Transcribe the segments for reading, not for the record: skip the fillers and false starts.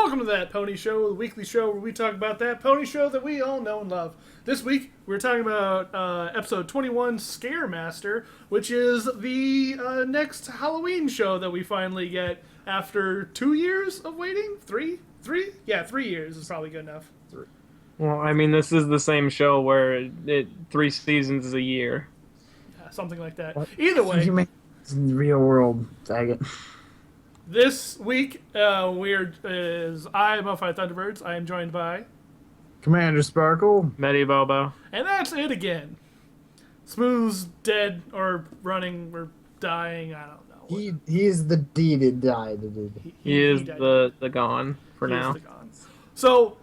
Welcome to That Pony Show, the weekly show where we talk about that pony show that we all know and love. This week, we're talking about episode 21, Scaremaster, which is the next Halloween show that we finally get after 2 years of waiting? Three? Yeah, 3 years is probably good enough. Well, I mean, this is the same show where 3 seasons is a year. Yeah, something like that. What? Either way, You make this in the real world, faggot. this week, is I, Modified Thunderbirds. I am joined by... Commander Sparkle. Medibobo. And that's it again. Smooth's dead or running or dying, I don't know. He's the deeded died, dude. He is died. the gone for He is now. the gone. So,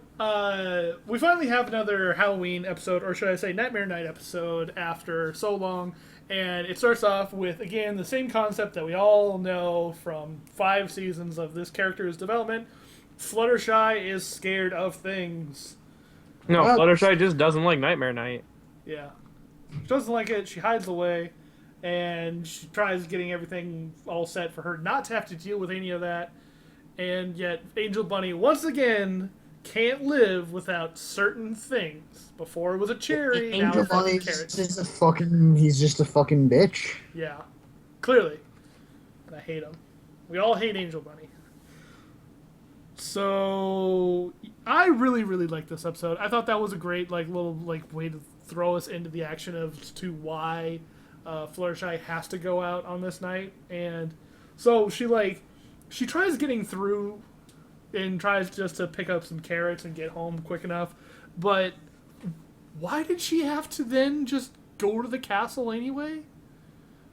we finally have another Halloween episode, or should I say Nightmare Night episode, after so long. And it starts off with, again, the same concept that we all know from 5 seasons of this character's development. Fluttershy is scared of things. No, Well- Fluttershy just doesn't like Nightmare Night. Yeah. She doesn't like it. She hides away. And she tries getting everything all set for her not to have to deal with any of that. And yet, Angel Bunny, once again, can't live without certain things. Before it was a cherry, now Angel it's fucking Bunny's carrots. just a fucking. He's just a fucking bitch. Yeah. Clearly. And I hate him. We all hate Angel Bunny. So, I really, really liked this episode. I thought that was a great, little, way to throw us into the action of to why Fluttershy has to go out on this night. And so she tries getting through and tries just to pick up some carrots and get home quick enough. But why did she have to then just go to the castle anyway?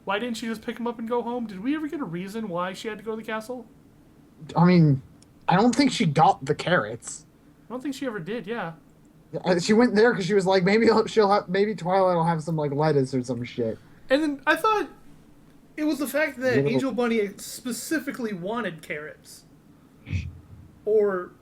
Why didn't she just pick him up and go home? Did we ever get a reason why she had to go to the castle? I mean, I don't think she got the carrots. I don't think she ever did, yeah. She went there because she was like, maybe maybe Twilight will have some lettuce or some shit. And then I thought it was the fact that Little- Angel Bunny specifically wanted carrots. Or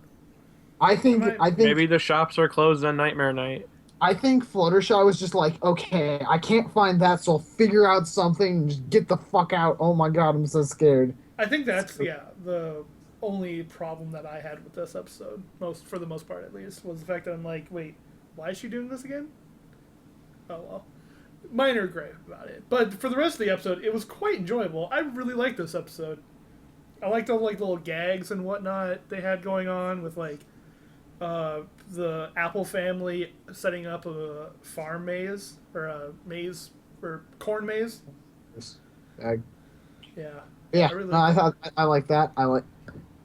I think Maybe the shops are closed on Nightmare Night. I think Fluttershy was just like, okay, I can't find that, so I'll figure out something and just get the fuck out. Oh my god, I'm so scared. I think that's the only problem that I had with this episode, for the most part at least, was the fact that I'm like, wait, why is she doing this again? Oh well. Minor gripe about it. But for the rest of the episode, it was quite enjoyable. I really liked this episode. I liked all little gags and whatnot they had going on with the Apple family setting up a farm maze or a maze or corn maze. I, Yeah. yeah, really no, I like that. I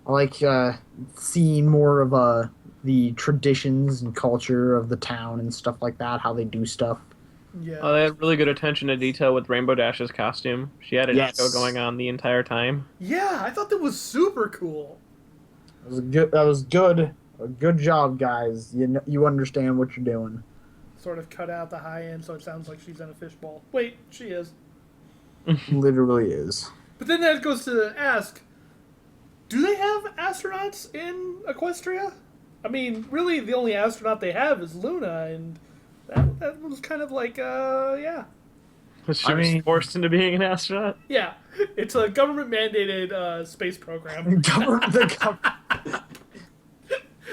like seeing more of the traditions and culture of the town and stuff like that, how they do stuff. Yeah. They had really good attention to detail with Rainbow Dash's costume. She had a disco going on the entire time. Yeah, I thought that was super cool. That was good. Good job, guys. You understand what you're doing. Sort of cut out the high end so it sounds like she's in a fishbowl. Wait, she is. Literally is. But then that goes to ask, do they have astronauts in Equestria? I mean, really, the only astronaut they have is Luna, and that was kind of yeah. Was she forced into being an astronaut? Yeah, it's a government-mandated space program.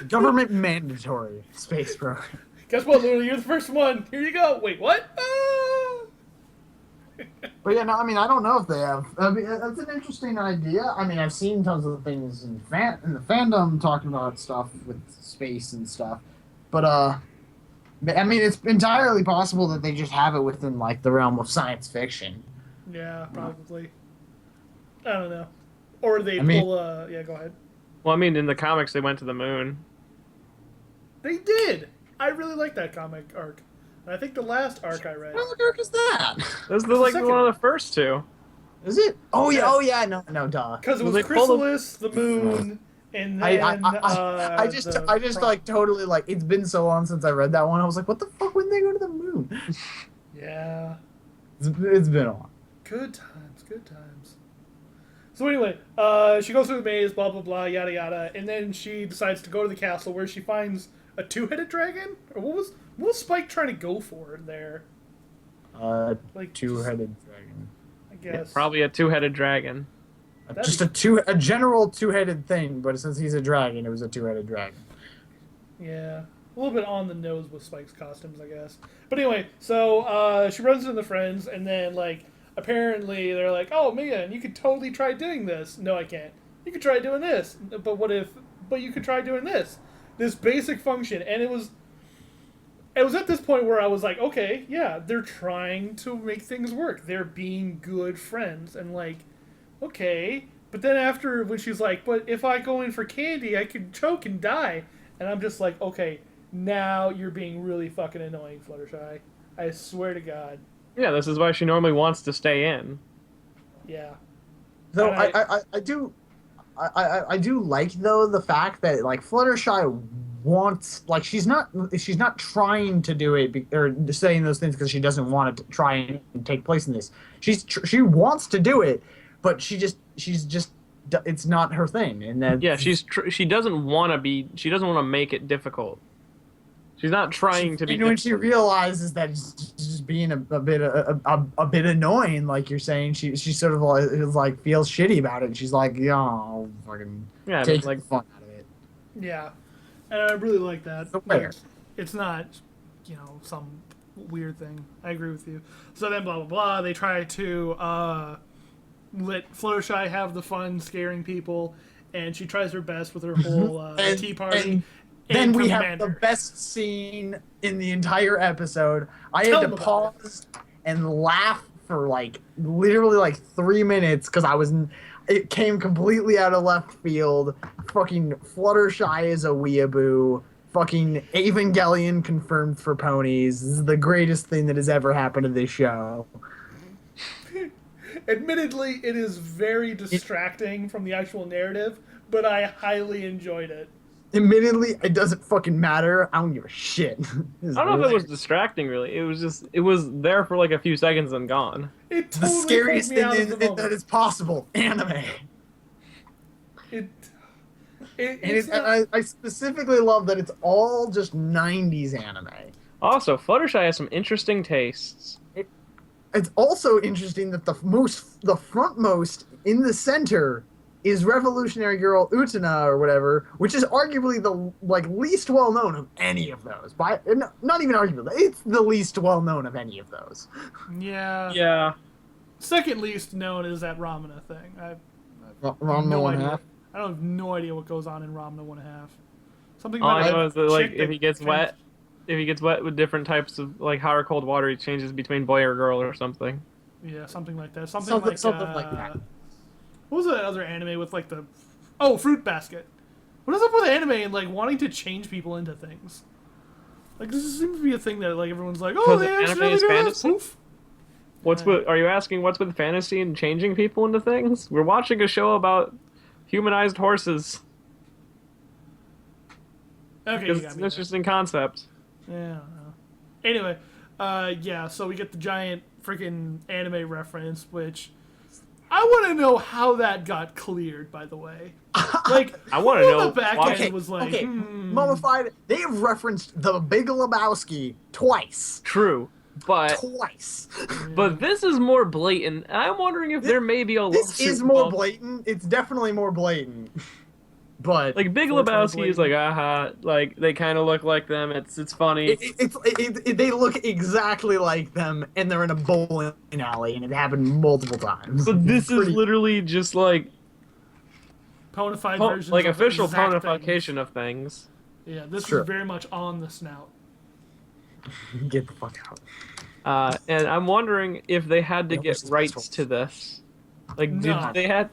Government mandatory space program. Guess what, Luna? You're the first one. Here you go. Wait, what? But yeah, no, I mean, I don't know if they have. I mean, that's an interesting idea. I mean, I've seen tons of things in the fandom talking about stuff with space and stuff. But, I mean, it's entirely possible that they just have it within, the realm of science fiction. Yeah, probably. I don't know. Or they mean- pull, yeah, go ahead. Well, I mean, in the comics, they went to the moon. They did! I really like that comic arc. And I think the last arc I read. What arc is that? This is the second one of the first two. Is it? Oh yeah. Yeah. Oh yeah. No, duh. Because it was They pulled Chrysalis, the moon, and then I just totally it's been so long since I read that one. I was like, what the fuck? When they go to the moon? Yeah. It's been a while. Good times, good times. So anyway, she goes through the maze, blah, blah, blah, yada, yada, and then she decides to go to the castle where she finds a two-headed dragon? Or what was Spike trying to go for there? Two-headed dragon. I guess. Probably a two-headed dragon. Just a general two-headed thing, but since he's a dragon, it was a two-headed dragon. Yeah, a little bit on the nose with Spike's costumes, I guess. But anyway, so she runs into the friends, and then like apparently they're like, "Oh man, you could totally try doing this." No, I can't. You could try doing this, but what if? But you could try doing this, this basic function, and it was. It was at this point where I was like, okay, yeah, they're trying to make things work. They're being good friends, and like, okay. But then after when she's like, but if I go in for candy, I could choke and die. And I'm just like, okay, now you're being really fucking annoying, Fluttershy. I swear to God. Yeah, this is why she normally wants to stay in. Yeah. Though And I do like though the fact that like Fluttershy wants, like, she's not trying to do it or saying those things because she doesn't want it to try and take place in this. She wants to do it, but she's just it's not her thing, and that she doesn't want to make it difficult. She's not trying to be. And when she realizes that she's just being a bit annoying, like you're saying, she sort of like feels shitty about it. And she's like, yeah, I'll fucking take like fun out of it. Yeah, and I really like that. Like, it's not, some weird thing. I agree with you. So then, blah blah blah. They try to let Fluttershy have the fun scaring people, and she tries her best with her whole tea party. Then we have the best scene in the entire episode. I had to pause and laugh for like literally like 3 minutes because it came completely out of left field. Fucking Fluttershy is a weeaboo. Fucking Evangelion confirmed for ponies. This is the greatest thing that has ever happened to this show. Admittedly, it is very distracting from the actual narrative, but I highly enjoyed it. Admittedly, it doesn't fucking matter. I don't give a shit. I don't know if it was distracting, really. It was there for like a few seconds and gone. It totally the scariest thing that is possible. Anime. I specifically love that it's all just 90s anime. Also, Fluttershy has some interesting tastes. It's also interesting that the frontmost in the center is Revolutionary Girl Utena or whatever, which is arguably the least well known of any of those. Not even arguably, it's the least well known of any of those. Yeah. Yeah. Second least known is that Ramana thing. Ramana no 1/2. idea. I have no idea what goes on in Ramana 1/2. Something all about I know is that like if he gets wet with different types of like hot or cold water, he changes between boy or girl or something. Yeah, something like that. Something like that. What was that other anime with like the... Oh, Fruit Basket. What is up with anime and like wanting to change people into things? Like this seems to be a thing that like everyone's like, oh, they actually do this. Poof. Are you asking what's with fantasy and changing people into things? We're watching a show about humanized horses. Okay, it's an interesting concept. Yeah. Anyway, yeah. So we get the giant freaking anime reference, which I want to know how that got cleared. By the way, like I want to know. The back end was like, Mummified. They have referenced The Big Lebowski twice. True. But twice. But this is more blatant. I'm wondering if there may be a This is more blatant. It's definitely more blatant. But like Big Lebowski is like like they kind of look like them. It's funny. They look exactly like them, and they're in a bowling alley, and it happened multiple times. But this is literally just like ponified versions, like official ponification of things. Yeah, this is very much on the snout. Get the fuck out. And I'm wondering if they had to get rights to this. Like, did they had?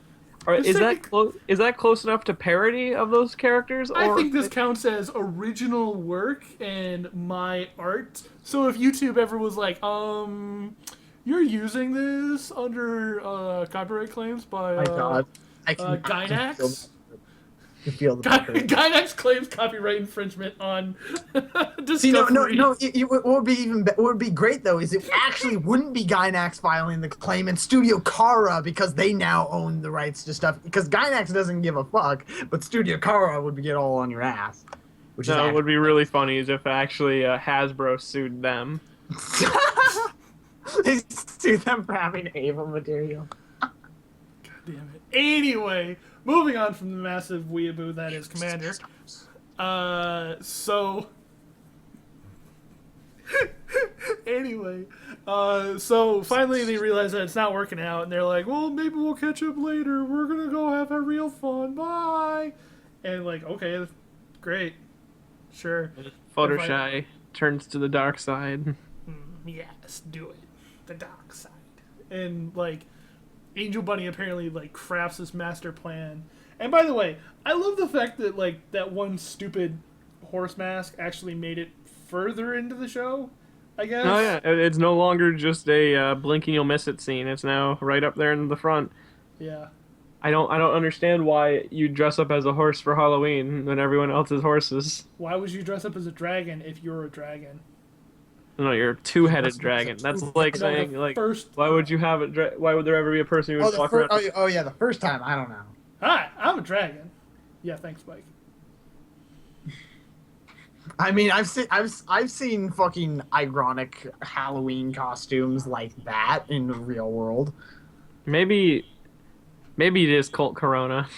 Or is that close enough to parody of those characters? Or I think this counts as original work and my art. So if YouTube ever was like, you're using this under copyright claims by Gynax. Gynax claims copyright infringement on Discovery. See, no. What would be great though is it actually wouldn't be Gynax filing the claim and Studio Kara because they now own the rights to stuff. Because Gynax doesn't give a fuck, but Studio Kara would get all on your ass. Which would be really funny is if actually Hasbro sued them. They sued them for having Ava material. damn it. Anyway, moving on from the massive weeaboo that is Commander. Anyway, so finally they realize that it's not working out, and they're like, well, maybe we'll catch up later. We're gonna go have a real fun. Bye. And like, okay, great. Sure. Fluttershy turns to the dark side. Yes, do it. The dark side. And like, Angel Bunny apparently like crafts this master plan. And by the way, I love the fact that like that one stupid horse mask actually made it further into the show, I guess. Oh yeah, it's no longer just a blink and you'll miss it scene. It's now right up there in the front. Yeah. I don't understand why you dress up as a horse for Halloween when everyone else is horses. Why would you dress up as a dragon if you're a dragon? No, you're a two-headed dragon. That's like saying like, why would you have it? Why would there ever be a person who would walk around? Oh yeah, the first time I don't know. Hi, I'm a dragon. Yeah, thanks, Mike. I mean, I've seen fucking ironic Halloween costumes like that in the real world. Maybe it is Colt Corona.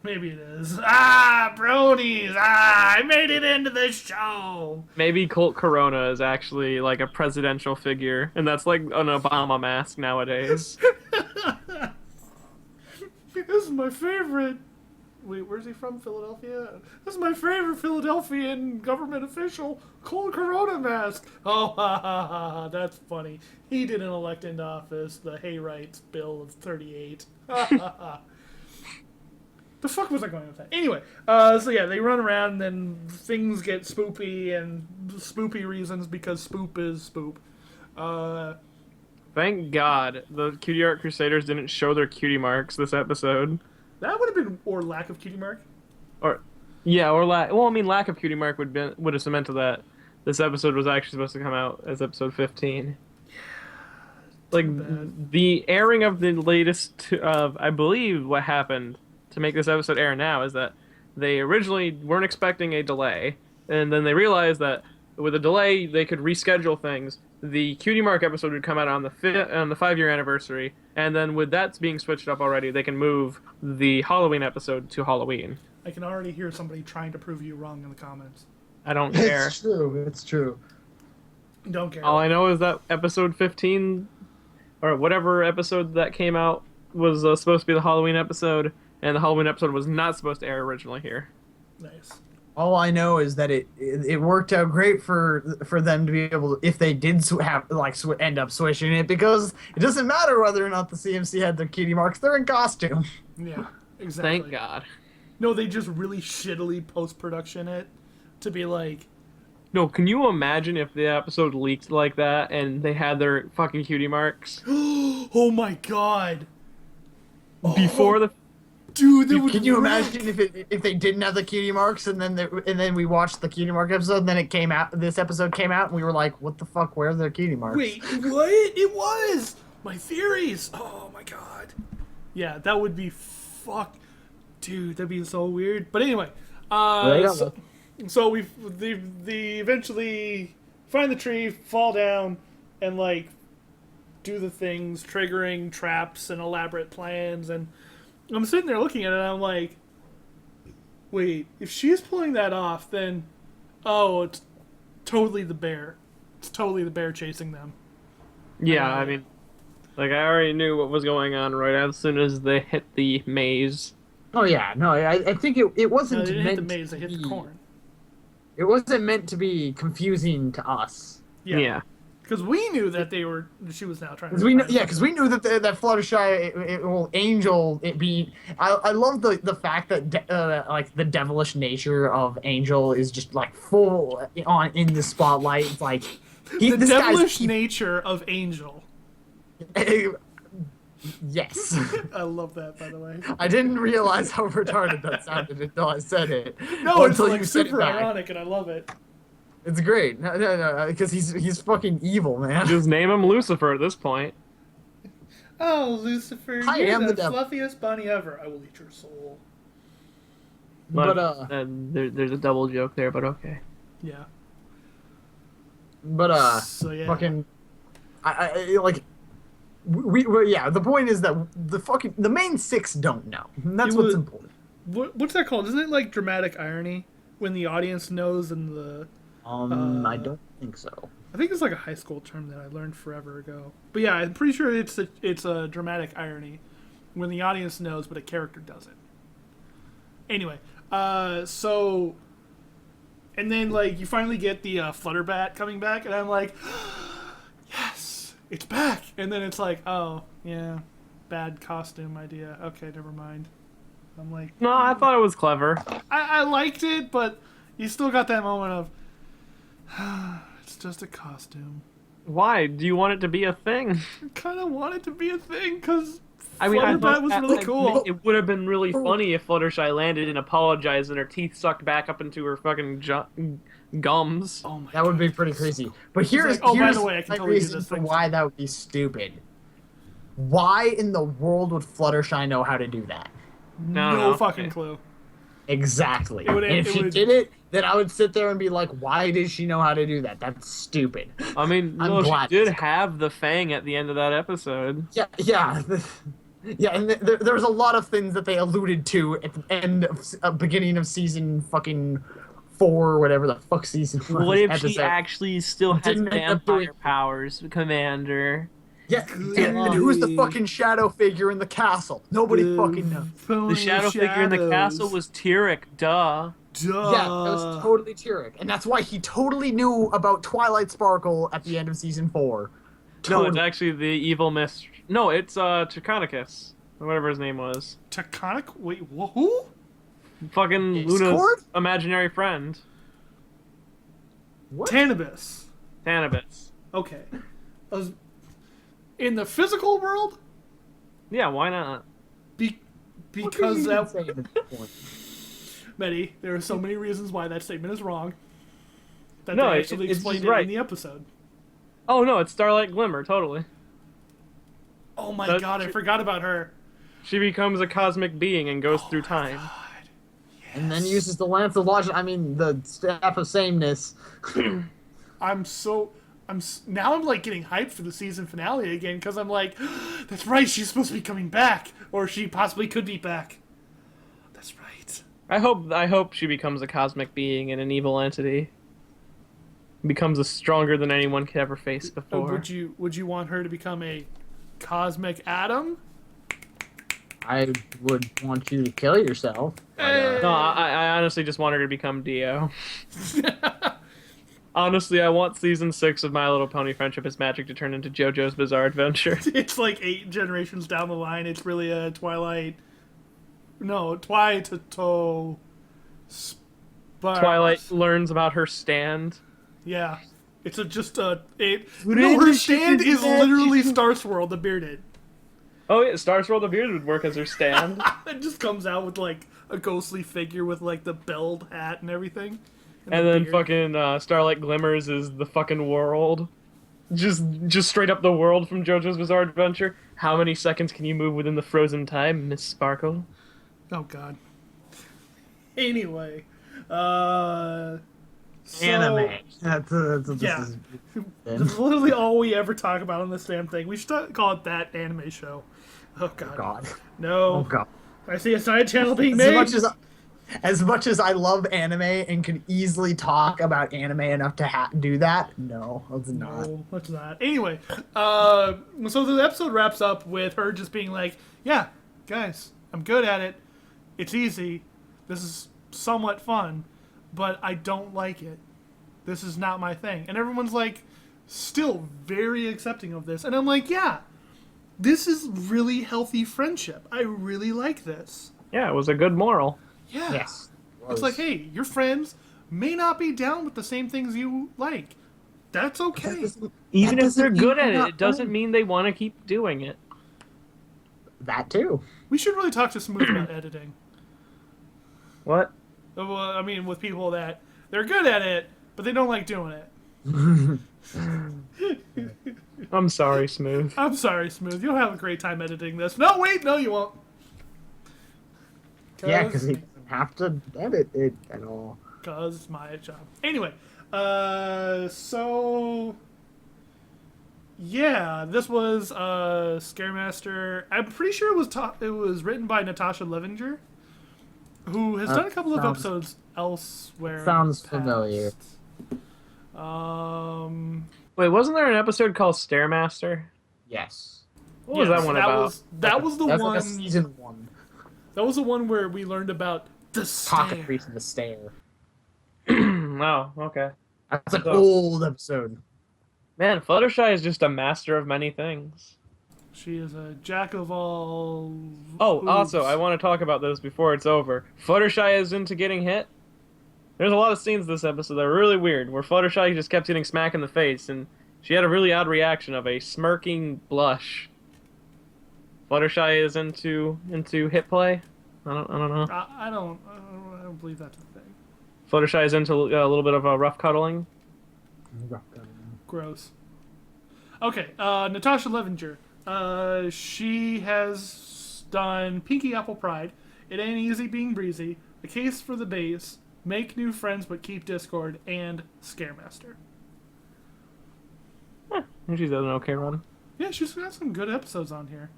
Maybe it is. Ah, bronies! Ah, I made it into the show! Maybe Colt Corona is actually like a presidential figure, and that's like an Obama mask nowadays. This is my favorite. Wait, where's he from? Philadelphia? This is my favorite Philadelphian government official, Colt Corona mask. Oh, ha ha ha ha, that's funny. He didn't elect into office the Hay Rights Bill of 38. Ha ha ha. The fuck was I going with that? Anyway, so yeah, they run around and then things get spoopy and spoopy reasons because spoop is spoop. Thank God the Cutie Art Crusaders didn't show their cutie marks this episode. That would have been, or lack of cutie mark. Or, yeah, or lack of cutie mark would have cemented that this episode was actually supposed to come out as episode 15. Like the airing of the latest of, I believe what happened to make this episode air now is that they originally weren't expecting a delay, and then they realized that with a delay they could reschedule things. The Cutie Mark episode would come out on the 5-year anniversary, and then with that being switched up already, they can move the Halloween episode to Halloween. I can already hear somebody trying to prove you wrong in the comments. I don't care. It's true. It's true. Don't care. All I know is that episode 15, or whatever episode that came out, was supposed to be the Halloween episode, and the Halloween episode was not supposed to air originally here. Nice. All I know is that it worked out great for them to be able to, if they did end up switching it, because it doesn't matter whether or not the CMC had their cutie marks, they're in costume. Yeah, exactly. Thank God. No, they just really shittily post-production it to be like... No, can you imagine if the episode leaked like that and they had their fucking cutie marks? Oh my God. Before the... Dude, that would Can you wreck. imagine if they didn't have the cutie marks and then we watched the cutie mark episode and then it came out, this episode came out and we were like, what the fuck, where are their cutie marks? Wait, what? It was! My theories! Oh my God. Yeah, that would be Dude, that'd be so weird. But anyway, so they eventually find the tree, fall down, and like do the things, triggering traps and elaborate plans, and I'm sitting there looking at it and I'm like, wait, if she's pulling that off, then it's totally the bear. It's totally the bear chasing them. Yeah, I mean, like I already knew what was going on right as soon as they hit the maze. Oh yeah, no, I think it wasn't No, they didn't meant hit the maze, they hit the corn. It wasn't meant to be confusing to us. Yeah. Because we knew that she was now trying to... Because we knew that that Fluttershy, Angel, I love the fact that like the devilish nature of Angel is just like full on in the spotlight. It's like the devilish nature of Angel. Yes. I love that, by the way. I didn't realize how retarded that sounded until I said it. No, it's like super ironic, and I love it. It's great. No, because he's fucking evil, man. Just name him Lucifer at this point. Oh, Lucifer, you're the fluffiest bunny ever. I will eat your soul. But there's a double joke there, but okay. Yeah. But so, yeah. fucking, I like yeah. The point is that the main six don't know. And that's It what's was- important. What's that called? Isn't it like dramatic irony when the audience knows and the I don't think so. I think it's like a high school term that I learned forever ago. But yeah, I'm pretty sure it's a dramatic irony when the audience knows but a character doesn't. Anyway, so and then like you finally get the Flutterbat coming back, and I'm like, yes, it's back. And then it's like, oh yeah, bad costume idea. Okay, never mind. I'm like, No, I thought it was clever. I liked it, but you still got that moment of, it's just a costume. Why? Do you want it to be a thing? I kind of want it to be a thing because I mean, Flutterbat was really cool. It would have been really funny if Fluttershy landed and apologized and her teeth sucked back up into her fucking gums. Oh my That would be pretty crazy. But here's like, oh, by here's the way, I can my totally do reason this for thing. why that would be stupid. Why in the world would Fluttershy know how to do that? No fucking clue. Exactly. It would- and if it she would- did it, then I would sit there and be like, why does she know how to do that? That's stupid. I mean, I'm no, she glad. did have the fang at the end of that episode. Yeah. Yeah, and there's a lot of things that they alluded to at the end of beginning of season fucking 4 or whatever the fuck season was. What if she episode. actually still has Didn't end up doing- vampire powers, Commander? Yeah, and who's the fucking shadow figure in the castle? Nobody fucking knows. The shadow figure in the castle was Tyrek, duh. Duh. Yeah, that was totally Tyrek. And that's why he totally knew about Twilight Sparkle at the end of season 4. No, it's Totally. actually the evil miss. No, it's Triconicus, or whatever his name was. Taconic? Wait, who? Fucking Discord? Luna's imaginary friend, What? Tanibus. Tanibus. Okay. In the physical world, Yeah, why not? because that What are you even saying at this point? Betty, there are so many reasons why that statement is wrong. That No, they actually it's explained just it right. in the episode. Oh no, it's Starlight Glimmer, totally. Oh my That's god, I true. forgot about her. She becomes a cosmic being and goes through time. And then uses the Lance of Logic. I mean, the Staff of Sameness. Now I'm like getting hyped for the season finale again because I'm like, that's right, she's supposed to be coming back, or she possibly could be back. That's right. I hope she becomes a cosmic being and an evil entity. Becomes a stronger than anyone could ever face before. Would you want her to become a cosmic atom? I would want you to kill yourself. Hey. No, I honestly just want her to become Dio. Honestly, I want season 6 of My Little Pony Friendship is Magic to turn into JoJo's Bizarre Adventure. It's like 8 generations down the line. It's really a Twilight. No, Twilight. Twilight learns about her stand. Yeah, it's her stand is literally Star Swirl the bearded. Oh yeah, Star Swirl the Beard would work as her stand. It just comes out with like a ghostly figure with like the belled hat and everything. And the then beard. fucking Starlight Glimmers is the fucking world. Just straight up the world from JoJo's Bizarre Adventure. How many seconds can you move within the frozen time, Miss Sparkle? Oh god. Anyway, Anime. That's what Yeah. this is. That's literally all we ever talk about on this damn thing. We should call it that anime show. Oh god. God. No. Oh God. I see a side channel being As made. as much as I love anime and can easily talk about anime enough to do that, no, let's not. No, let's not. Anyway, so the episode wraps up with her just being like, yeah, guys, I'm good at it. It's easy. This is somewhat fun, but I don't like it. This is not my thing. And everyone's like, still very accepting of this. And I'm like, yeah, this is really healthy friendship. I really like this. Yeah, it was a good moral. Yeah. Yes. It's like, hey, your friends may not be down with the same things you like. That's okay. Even if they're doesn't good mean at they're it, not it doesn't fun. mean they want to keep doing it. That too. We should really talk to Smooth about editing. What? Well, I mean, with people that they're good at it, but they don't like doing it. I'm sorry, Smooth. I'm sorry, Smooth. You'll have a great time editing this. No, wait, no, you won't. Yeah, because he doesn't have to edit it at all. Because it's my job. Anyway, so Yeah, this was Scaremaster. I'm pretty sure it was written by Natasha Levenger, who has done a couple of episodes elsewhere. Sounds familiar. Wait, wasn't there an episode called Scaremaster? Yes. What was that one about? That was the That's one. like a season 1. That was the one where we learned about the stare. Cockatrice and the Stare. Oh, okay. That's an So- old episode. Man, Fluttershy is just a master of many things. She is a jack of all. Oh, oops. also, I want to talk about this before it's over. Fluttershy is into getting hit. There's a lot of scenes this episode that are really weird, where Fluttershy just kept getting smacked in the face, and she had a really odd reaction of a smirking blush. Fluttershy is into hit play. I don't know. I don't believe that's a thing. Fluttershy is into a little bit of rough cuddling. Gross. Okay, Natasha Levenger. She has done Pinky Apple Pride, It Ain't Easy Being Breezy, A Case for the Base, Make New Friends But Keep Discord, and Scaremaster. I think she's done an okay run. Yeah, she's got some good episodes on here.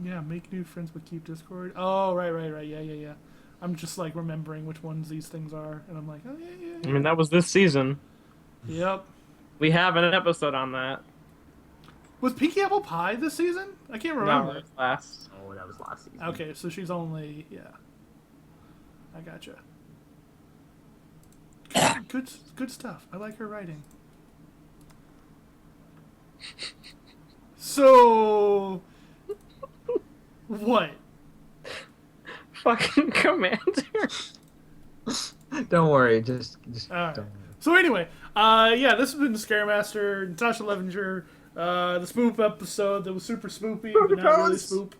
Yeah, Make New Friends But Keep Discord. Oh, right. Yeah. I'm just like remembering which ones these things are, and I'm like, oh yeah. I mean, that was this season. Yep. We have an episode on that. Was Pinky Apple Pie this season? I can't remember. No, it's last. Oh, that was last season. Okay, so she's only I gotcha. Good stuff. I like her writing. So, what? Fucking Commander. Don't worry, just All right. don't worry. So anyway, yeah, this has been Scaremaster, Natasha Levenger, the Spoop episode that was super spoopy, but not really spoop.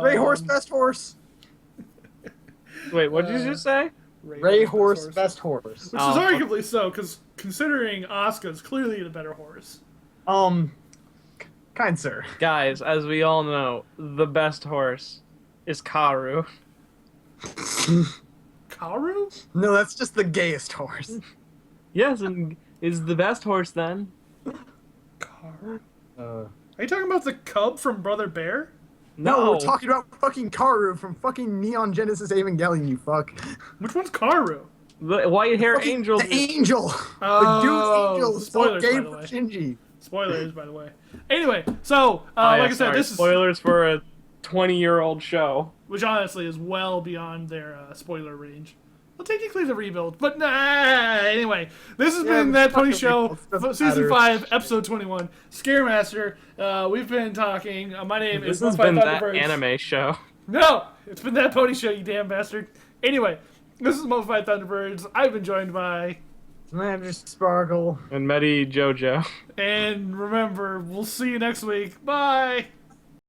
Ray Horse, best horse. Wait, what did you just say? Ray Horse, best horse. Which is Oh. arguably so, because considering Asuka's clearly the better horse. Kind sir. Guys, as we all know, the best horse is Karu. Karu? No, that's just the gayest horse. Yes, and is the best horse then? Karu? No, Are you talking about the cub from Brother Bear? we're talking about fucking Karu from fucking Neon Genesis Evangelion, you fuck. Which one's Karu? The white hair Fucking angel. The angel! Oh, the dude's angel! It's all spoilers, gay by the for way. Shinji. Spoilers, by the way. Anyway, so, Oh, yeah, like I said, sorry, this is... spoilers for a 20-year-old show. Which honestly is well beyond their spoiler range. Well, technically the rebuild, but nah. Anyway, this has been That Pony Show, Season 5, Episode 21, Scaremaster. We've been talking. My name This is has One been Five that Thunderbirds. anime show. No! It's been That Pony Show, you damn bastard. Anyway, this is Modified Thunderbirds. I've been joined by... Commander Sparkle. And Medi Jojo. And remember, we'll see you next week. Bye!